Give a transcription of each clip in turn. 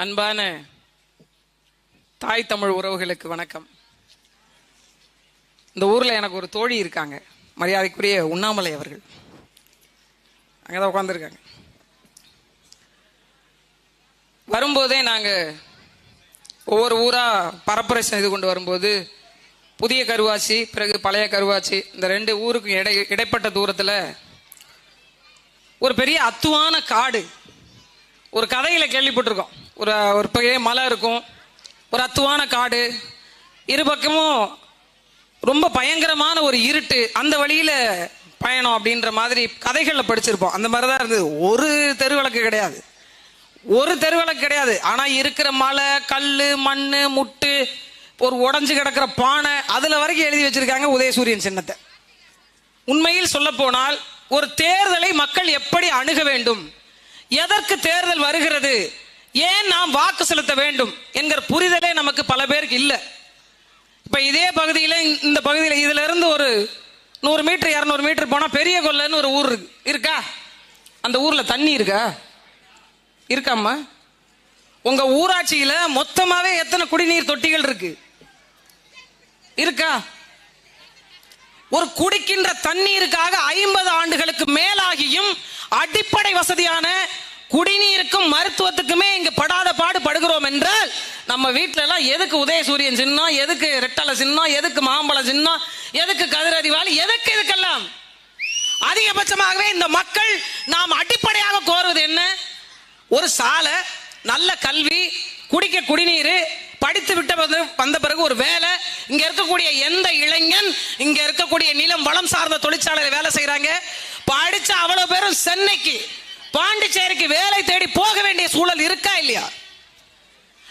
அன்பான தாய் தமிழ் உறவுகளுக்கு வணக்கம். இந்த ஊர்ல எனக்கு ஒரு தோழி இருக்காங்க, மரியாதைக்குரிய உண்ணாமலை அவர்கள். அங்கதான் உட்காந்துருக்காங்க. வரும்போதே நாங்க ஒவ்வொரு ஊரா பரப்புரை செய்து கொண்டு வரும்போது புதிய கருவாச்சி, பிறகு பழைய கருவாச்சி, இந்த ரெண்டு ஊருக்கு இடைப்பட்ட தூரத்துல ஒரு பெரிய அத்துவான காடு, ஒரு கதையில கேள்விப்பட்டிருக்கோம். ஒரு பெரிய மலை இருக்கும், ஒரு அத்துவான காடு, இரு பக்கமும் ரொம்ப பயங்கரமான ஒரு இருட்டு, அந்த வழியில பயணம் அப்படின்ற மாதிரி கதைகள்ல படிச்சிருப்போம். அந்த மாதிரிதான் இருந்தது. ஒரு தெருவிளக்கு கிடையாது, ஒரு தெருவிளக்கு கிடையாது. ஆனா இருக்கிற மலை, கல்லு, மண்ணு, முட்டு, ஒரு உடஞ்சு கிடக்கிற பானை, அதுல வரைக்கும் எழுதி வச்சிருக்காங்க உதயசூரியன் சின்னத்தை. உண்மையில் சொல்ல போனால் ஒரு தேர்தலை மக்கள் எப்படி அணுக வேண்டும், எதற்கு தேர்தல் வருகிறது, ஏன் நாம் வாக்கு செலுத்த வேண்டும் என்கிற புரிதலே நமக்கு பல பேருக்கு இல்லை. இப்ப இதே பகுதியில், இந்த பகுதியில் இதுல இருந்து ஒரு 100 மீட்டர் 200 மீட்டர் போனா பெரிய கொல்லைன்னு ஒரு ஊர் இருக்கா? அந்த ஊர்ல தண்ணி இருக்காம்மா? உங்க ஊராட்சியில மொத்தமாவே எத்தனை குடிநீர் தொட்டிகள் இருக்கா? ஒரு குடிக்கின்ற தண்ணீருக்காக 50 ஆண்டுகளுக்கு மேலாகியும் அடிப்படை வசதியான குடிநீருக்கும் மருத்துவத்துக்குமே இங்க படாத பாடு படுகிறோம் என்றால், நம்ம வீட்டுல எல்லாம் எதுக்கு உதயசூரியன் சின்னம், எதுக்கு ரெட்டலை சின்னம், எதுக்கு மாம்பழ சின்னம், எதுக்கு கதிரதிவாளி, எதுக்கு இதுக்கெல்லாம்? அதிகபட்சமாகவே இந்த மக்கள் நாம் அடிப்படையாக கோருவது என்ன? ஒரு சாலை, நல்ல கல்வி, குடிக்க குடிநீர், படித்து விட்ட வந்த பிறகு ஒரு வேலை. இங்க இருக்கக்கூடிய எந்த இளைஞன் இங்க இருக்கக்கூடிய நிலம் வளம் சார்ந்த தொழிற்சாலையில் வேலை செய்யறாங்க, படிச்ச அவ்வளவு பேரும் சென்னைக்கு, பாண்டிச்சேரிக்கு வேலை தேடி போக வேண்டிய சூழல் இருக்கா இல்லையா?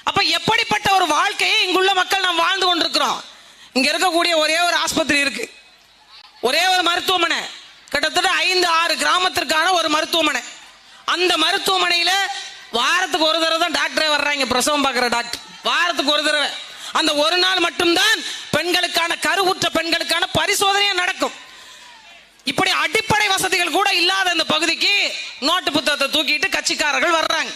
அப்ப எப்படிப்பட்ட ஒரு வாழ்க்கையை இங்குள்ள மக்கள் நாம் வாழ்ந்து கொண்டிருக்கிறோம்? இங்க இருக்கக்கூடிய ஒரே ஒரு ஆஸ்பத்திரி இருக்கு, ஒரே ஒரு மருத்துவமனை, கிட்டத்தட்ட 5-6 கிராமத்திற்கான ஒரு மருத்துவமனை. அந்த மருத்துவமனையில வாரத்துக்கு ஒரு தடவை தான் டாக்டரே வர்றாங்க, பிரசவம் பார்க்கிற டாக்டர். வாரத்துக்கு ஒரு தடவை, அந்த ஒரு நாள் மட்டும்தான் பெண்களுக்கான, கருவுற்ற பெண்களுக்கான பரிசோதனையே நடக்கும். இப்படி அடிப்படை வசதிகள் கூட இல்லாத இந்த பகுதிக்கு நோட்டு புத்தகத்தை தூக்கிட்டு கட்சிக்காரர்கள் வர்றாங்க.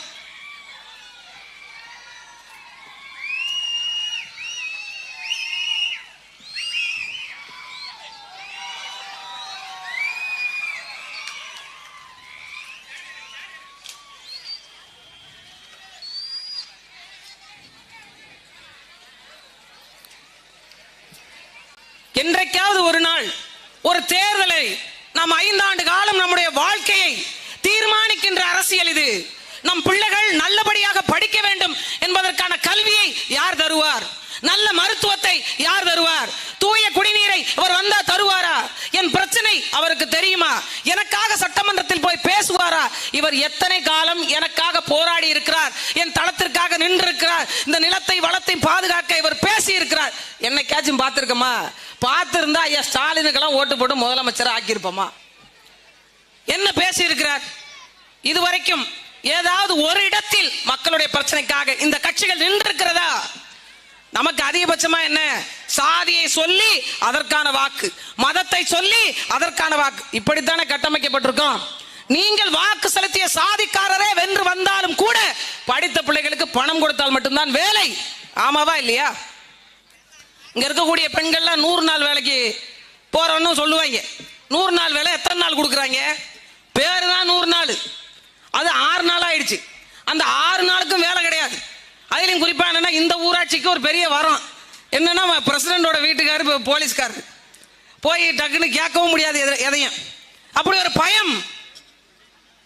என்றைக்காவது ஒரு நாள் ஒரு தேர்தலை, நாம் 5 ஆண்டு காலம் நம்முடைய வாழ்க்கையை தீர்மானிக்கின்ற அரசியல் இது. நம் பிள்ளைகள் நல்லபடியாக படிக்க வேண்டும் என்பதற்கான கல்வியை யார் தருவார்? நல்ல மருத்துவத்தை யார் தருவார்? தூய குடிநீரை அவர் வந்தா தருவாரா? என் பிரச்சனை அவருக்கு தெரியுமா? எனக்காக சட்டமன்றத்தில் போய் பேசுவாரா? இவர் எத்தனை காலம் எனக்காக போராடி இருக்கிறார், என் தளத்திற்காக நின்றிருக்கிறார், இந்த நிலத்தை வளத்தை பாதுகாக்க இவர் பேசி இருக்கிறார். என்னைக்காச்சும் பார்த்திருக்கமா? பார்த்திருந்தா ஐயா ஸ்டாலினுக்கெல்லாம் ஓட்டு போட்டு முதலமைச்சர் ஆக்கியிருப்போமா? என்ன பேசி இருக்கிறார்? இதுவரைக்கும் ஏதாவது ஒரு இடத்தில் மக்களுடைய பிரச்சனைக்காக இந்த கட்சிகள் நின்றிருக்கிறதா? நமக்கு அதிகபட்சமா என்ன? சாதியை சொல்லி அதற்கான வாக்கு, மதத்தை சொல்லி அதற்கான வாக்கு, இப்படித்தானே கட்டமைக்கப்பட்டிருக்கோம். நீங்கள் வாக்கு செலுத்திய சாதிக்காரரே வென்று வந்தாலும் கூட படித்த பிள்ளைகளுக்கு பணம் கொடுத்தால் மட்டும்தான் வேலை. ஆமாவா இல்லையா? இங்க இருக்கக்கூடிய பெண்கள்லாம் 100 நாள் வேலைக்கு போறோன்னு சொல்லுவாங்க. 100 நாள் வேலை எத்தனை நாள் கொடுக்குறாங்க? பேரு தான் 100 நாள், அது 6 நாள் ஆயிடுச்சு. அந்த 6 நாளுக்கும் வேலை கிடையாது. அதுலயும் குறிப்பா என்னன்னா, இந்த ஊராட்சிக்கு ஒரு பெரிய வரம் என்னன்னா, பிரசிடண்டோட வீட்டுக்காரு போலீஸ்காரர், போய் டக்குன்னு கேட்கவும் முடியாது எதையும். அப்படி ஒரு பயம்.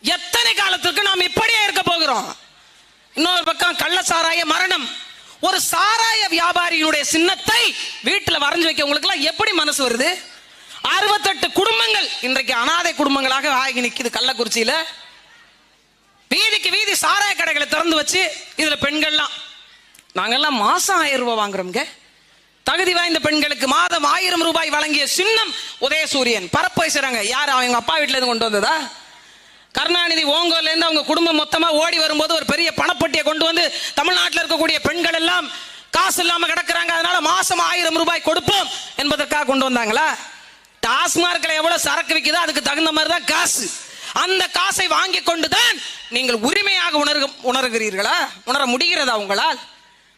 எத்தனை காலத்துக்கு நாம் இப்படியே இருக்க போகிறோம்? இன்னொரு பக்கம் கள்ள சாராய மரணம். ஒரு சாராய வியாபாரியினுடைய சின்னத்தை வீட்டில் வரைஞ்சு வைக்க உங்களுக்கு எல்லாம் எப்படி மனசு வருது? 68 குடும்பங்கள் இன்றைக்கு அனாதை குடும்பங்களாக ஆகி நிற்குது கள்ளக்குறிச்சியில. வீதிக்கு வீதி சாராய கடைகளை திறந்து வச்சு, இதுல பெண்கள்லாம், நாங்கெல்லாம் மாசம் 1000 ரூபாய் வாங்குறோம்ங்க. தகுதி வாய்ந்த பெண்களுக்கு மாதம் 1000 ரூபாய் வழங்கிய சின்னம் உதயசூரியன். பரப்பு செய்றாங்க. யார்? அவங்க அப்பா வீட்டுல இருந்து கொண்டு வந்ததா? கருணாநிதி ஓங்கோல்ல இருந்து அவங்க குடும்பம் மொத்தமா ஓடி வரும்போது ஒரு பெரிய பணப்பட்டியை கொண்டு வந்து தமிழ்நாட்டில் இருக்கக்கூடிய பெண்கள் எல்லாம் காசு இல்லாம கிடக்குறாங்க, அதனால மாசம் 1000 ரூபாய் கொடுப்போம் என்பதற்காக கொண்டு வந்தாங்களா? டாஸ்மார்க்ல எவ்வளவு சரக்கு விற்குதோ அதுக்கு தகுந்த மாதிரி தான் காசு. அந்த காசை வாங்கி கொண்டுதான் நீங்கள் உரிமையாக உணர்கிறீர்களா? உணர முடிகிறதா உங்களால்?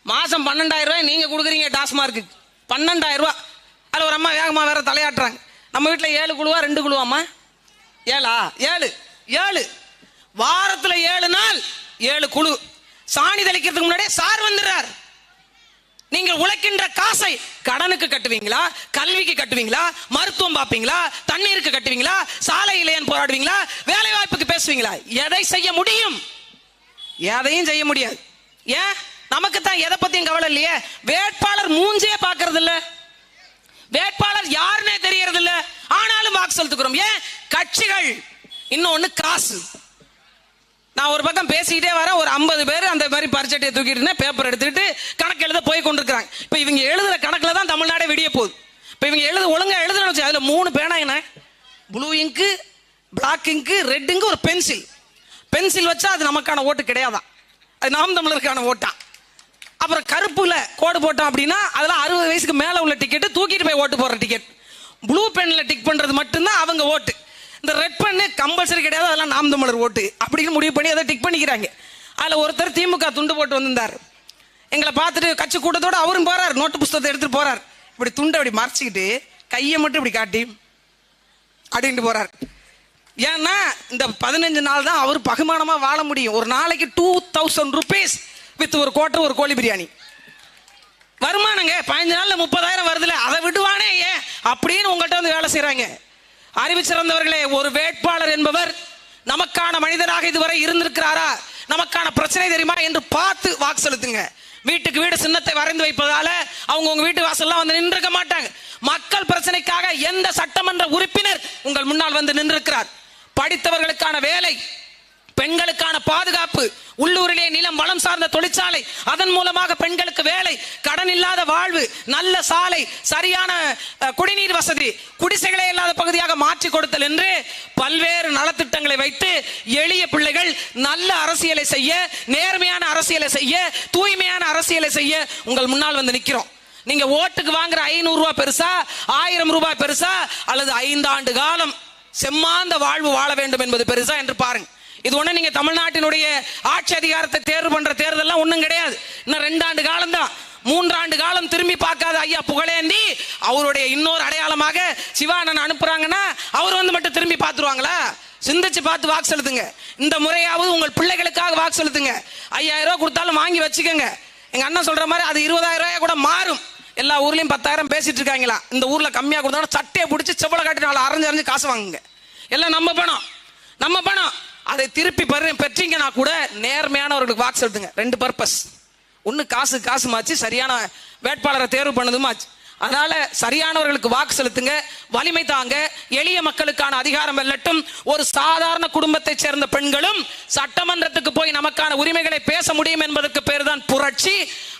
மாசம் 12,000 ரூபாய் நீங்க கொடுக்குறீங்க டாஸ்மார்க்கு, 12,000 ரூபாய். அதுல ஒரு அம்மா வேகமா வேற தலையாட்டுறாங்க. நம்ம வீட்டுல 7 குழுவா 2 குழுவாமா? 7 வாரத்துல 7 நாள் 7 குழு. சாணி தெளிக்கிறதுக்கு முன்னாடியே சார் வந்துடுறார். நீங்கள் உழைக்கின்ற காசை கடனுக்கு கட்டுவீங்களா, கல்விக்கு கட்டுவீங்களா, மருத்துவம் பார்ப்பீங்களா, தண்ணீருக்கு கட்டுவீங்களா, சாலை இல்லையன் போராடுவீங்களா, வேலை வாய்ப்புக்கு பேசுவீங்களா? எதை செய்ய முடியும்? எதையும் செய்ய முடியாது. ஏன்? நமக்கு தான் எதை பத்தியும் கவலை இல்லையே. வேட்பாளர் மூஞ்சே பார்க்கறது இல்ல, வேட்பாளர் யாருன்னே தெரியறது இல்ல, ஆனாலும் வாக்கு செலுத்துகிறோம். ஏன்? கட்சிகள். இன்னொன்னு காசு. நான் ஒரு பக்கம் பேசிக்கிட்டே வரேன், ஒரு 50 பேர் அந்த மாதிரி பரிச்சட்டையை தூக்கிட்டு பேப்பர் எடுத்துக்கிட்டு கணக்கு எழுத போய் கொண்டிருக்கிறாங்க. இப்ப இவங்க எழுதுற கணக்குல தான் தமிழ்நாடே விடிய போகுது. இப்ப இவங்க ஒழுங்கா எழுதுறேன்னு அதுல 3 பேனா, என்ன ப்ளூ இங்கு, பிளாக் இங்கு, ரெட் இங்கு, ஒரு பென்சில் வச்சா அது நமக்கான ஓட்டு கிடையாதான், அது நாம் தமிழருக்கான ஓட்டா. அப்புறம் கருப்புல கோடு போட்டோம் அப்படின்னா அதெல்லாம் 60 வயசுக்கு மேல உள்ள டிக்கெட், தூக்கிட்டு போய் ஓட்டு போடுற டிக்கெட். ப்ளூ பென்ல டிக் பண்றது மட்டும்தான் அவங்க ஓட்டு. இந்த ரெட் பென்னு கம்பல்சரி கிடையாது, அதெல்லாம் நாம் தமிழர் ஓட்டு அப்படின்னு முடிவு பண்ணி அதை டிக் பண்ணிக்கிறாங்க. அதுல ஒருத்தர் திமுக துண்டு போட்டு வந்திருந்தார். எங்களை பார்த்துட்டு கட்சி கூட்டத்தோட அவரும் போறார், நோட்டு புஸ்தகத்தை எடுத்துட்டு போறார். இப்படி துண்டை அப்படி மறைச்சிக்கிட்டு கையை மட்டும் இப்படி காட்டி அப்படின்ட்டு போறார். ஏன்னா இந்த 15 நாள் தான் அவர் பகுமானமா வாழ முடியும். ஒரு நாளைக்கு 2000 rupees வித் ஒரு கோட்டை, ஒரு கோழி பிரியாணி வருமானங்க. 15 நாள்ல 30,000 வருதுல, அதை விடுவானே ஏன் அப்படின்னு உங்கள்கிட்ட வந்து வேலை செய்யறாங்க. அறிவு சிறந்தவர்களே, ஒரு வேட்பாளர் என்பவர் நமக்கான மனிதராக இதுவரை இருந்திருக்கிறாரா, நமக்கான பிரச்சனை தெரியுமா என்று பார்த்து வாக்கு செலுத்துங்க. வீட்டுக்கு வீடு சின்னத்தை வரைந்து வைப்பதால அவங்க உங்க வீட்டு வாசல்லாம் வந்து நின்றுக்க மாட்டாங்க. மக்கள் பிரச்சனைக்காக எந்த சட்டமன்ற உறுப்பினர் உங்கள் முன்னால் வந்து நின்றிருக்கிறார்? படித்தவர்களுக்கான வேலை, பெண்களுக்கான பாதுகாப்பு, உள்ளூரிலே நிலம் வளம் சார்ந்த தொழிற்சாலை, அதன் மூலமாக பெண்களுக்கு வேலை, கடன் இல்லாத வாழ்வு, நல்ல சாலை, சரியான குடிநீர் வசதி, குடிசைகளே இல்லாத பகுதியாக மாற்றி கொடுத்தல் என்று பல்வேறு நலத்திட்டங்களை வைத்து எளிய பிள்ளைகள் நல்ல அரசியலை செய்ய, நேர்மையான அரசியலை செய்ய, தூய்மையான அரசியலை செய்ய உங்கள் முன்னால் வந்து நிற்கிறோம். நீங்க ஓட்டுக்கு வாங்குற 500 ரூபாய் பெருசா, 1000 ரூபாய் பெருசா, அல்லது 5 ஆண்டு காலம் செம்மாந்த வாழ்வு வாழ வேண்டும் என்பது பெருசா என்று பாருங்க. இது ஒண்ணு நீங்க தமிழ்நாட்டினுடைய ஆட்சி அதிகாரத்தை தேர்வு பண்ற தேர்தல்லாம் ஒண்ணும் கிடையாது. இன்னும் 2 ஆண்டு காலம் தான். 3 ஆண்டு காலம் திரும்பி பார்க்காத ஐயா புகழேந்தி அவருடைய இன்னொரு அடையாளமாக சிவானன் அனுப்புறாங்கன்னா அவர் வந்து மட்டும் திரும்பி பார்த்துருவாங்களா? சிந்திச்சு பார்த்து வாக்கு செலுத்துங்க. இந்த முறையாவது உங்கள் பிள்ளைகளுக்காக வாக்கு செலுத்துங்க. 5000 ரூபாய் கொடுத்தாலும் வாங்கி வச்சுக்கோங்க. எங்க அண்ணன் சொல்ற மாதிரி அது 20,000 ரூபாய் கூட மாறும். எல்லா ஊர்லயும் 10,000 பேசிட்டு இருக்காங்களா? இந்த ஊர்ல கம்மியா கொடுத்தாலும் சட்டையை பிடிச்சி செவ்வளவு காட்டி அரைஞ்சு காசு வாங்குங்க. எல்லாம் நம்ம பணம். அதை திருப்பி பெற்றீங்கன்னா கூட நேர்மையானவர்களுக்கு வாக்கு செலுத்துங்க. 2 பர்பஸ். ஒன்னு காசு மாச்சு, சரியான வேட்பாளரை தேர்வு பண்ணதுமாச்சு. அதனால சரியானவர்களுக்கு வாக்கு செலுத்துங்க, வலிமை தாங்க, எளிய மக்களுக்கான அதிகாரம் வெல்லட்டும். ஒரு சாதாரண குடும்பத்தை சேர்ந்த பெண்களும் சட்டமன்றத்துக்கு போய் நமக்கான உரிமைகளை பேச முடியும் என்பதற்கு பேர் தான் புரட்சி.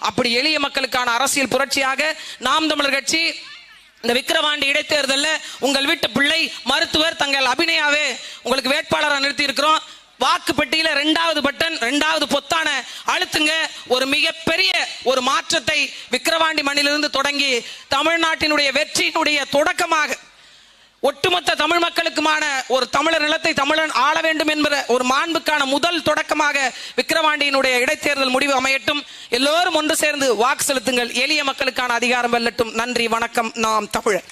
அப்படி எளிய மக்களுக்கான அரசியல் புரட்சியாக நாம் தமிழர் கட்சி இந்த விக்கிரவாண்டி இடைத்தேர்தலில் உங்கள் வீட்டு பிள்ளை மருத்துவர் தங்கள் அபிநயாவே உங்களுக்கு வேட்பாளராக நிறுத்தி இருக்கிறோம். வாக்கு பெட்டியில 2வது பட்டன், 2வது பொத்தான அழுத்துங்க. ஒரு மிகப்பெரிய ஒரு மாற்றத்தை விக்கிரவாண்டி மண்ணிலிருந்து தொடங்கி தமிழ்நாட்டினுடைய வெற்றியினுடைய தொடக்கமாக ஒட்டுமொத்த தமிழ் மக்களுக்குமான ஒரு தமிழர் நிலத்தை தமிழன் ஆள வேண்டும் என்கிற ஒரு மாண்புக்கான முதல் தொடக்கமாக விக்கிரவாண்டியினுடைய இடைத்தேர்தல் முடிவு அமையட்டும். எல்லோரும் ஒன்று சேர்ந்து வாக்கு செலுத்துங்கள். எளிய மக்களுக்கான அதிகாரம் வெல்லட்டும். நன்றி, வணக்கம். நாம் தமிழர்.